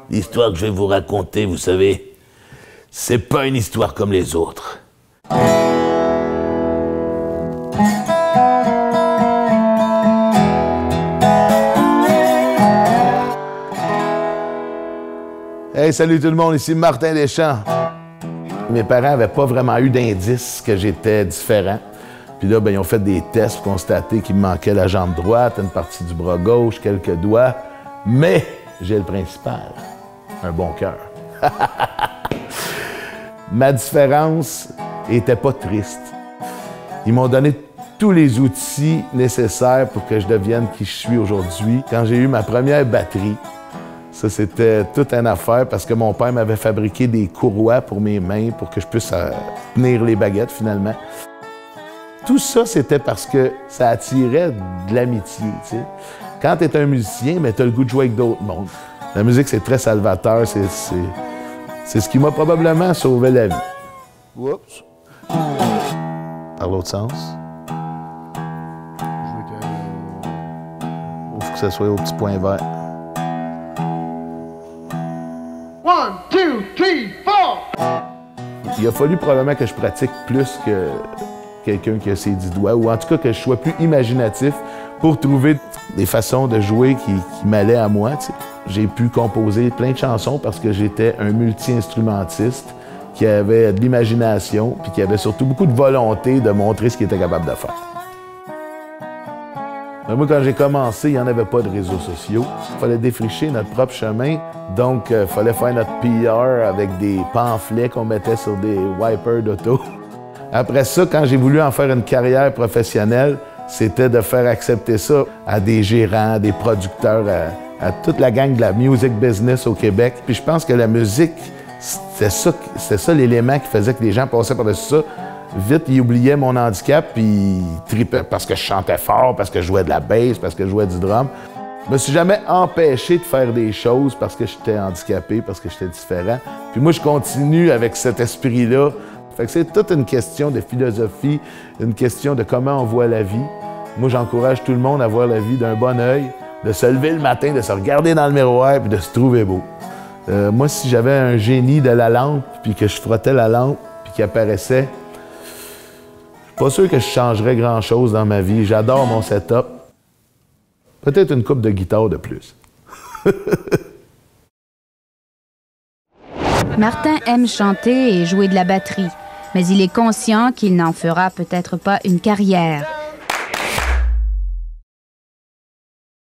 L'histoire que je vais vous raconter, vous savez, c'est pas une histoire comme les autres. Hey, salut tout le monde, ici Martin Deschamps. Mes parents n'avaient pas vraiment eu d'indice que j'étais différent. Puis là, ben, ils ont fait des tests pour constater qu'il me manquait la jambe droite, une partie du bras gauche, quelques doigts. Mais j'ai le principal, un bon cœur. Ma différence était pas triste. Ils m'ont donné tous les outils nécessaires pour que je devienne qui je suis aujourd'hui. Quand j'ai eu ma première batterie, ça, c'était toute une affaire parce que mon père m'avait fabriqué des courroies pour mes mains pour que je puisse tenir les baguettes, finalement. Tout ça, c'était parce que ça attirait de l'amitié, tu sais. Quand tu es un musicien, tu as le goût de jouer avec d'autres mondes. La musique, c'est très salvateur. C'est ce qui m'a probablement sauvé la vie. Oups. Par l'autre sens. Il faut que ça soit au petit point vert. 1, 2, 3, 4! Il a fallu probablement que je pratique plus que quelqu'un qui a ses 10 doigts, ou en tout cas que je sois plus imaginatif pour trouver des façons de jouer qui m'allaient à moi. T'sais. J'ai pu composer plein de chansons parce que j'étais un multi-instrumentiste qui avait de l'imagination puis qui avait surtout beaucoup de volonté de montrer ce qu'il était capable de faire. Mais moi, quand j'ai commencé, il n'y en avait pas de réseaux sociaux. Il fallait défricher notre propre chemin. Donc, il fallait faire notre PR avec des pamphlets qu'on mettait sur des wipers d'auto. Après ça, quand j'ai voulu en faire une carrière professionnelle, c'était de faire accepter ça à des gérants, à des producteurs, à toute la gang de la music business au Québec. Puis je pense que la musique, c'était ça l'élément qui faisait que les gens passaient par-dessus ça. Vite, ils oubliaient mon handicap, puis ils tripaient parce que je chantais fort, parce que je jouais de la bass, parce que je jouais du drum. Je me suis jamais empêché de faire des choses parce que j'étais handicapé, parce que j'étais différent. Puis moi, je continue avec cet esprit-là. Fait que c'est toute une question de philosophie, une question de comment on voit la vie. Moi, j'encourage tout le monde à voir la vie d'un bon œil, de se lever le matin, de se regarder dans le miroir puis de se trouver beau. Moi, si j'avais un génie de la lampe puis que je frottais la lampe puis qu'il apparaissait, je suis pas sûr que je changerais grand-chose dans ma vie. J'adore mon setup. Peut-être une coupe de guitare de plus. Martin aime chanter et jouer de la batterie, mais il est conscient qu'il n'en fera peut-être pas une carrière.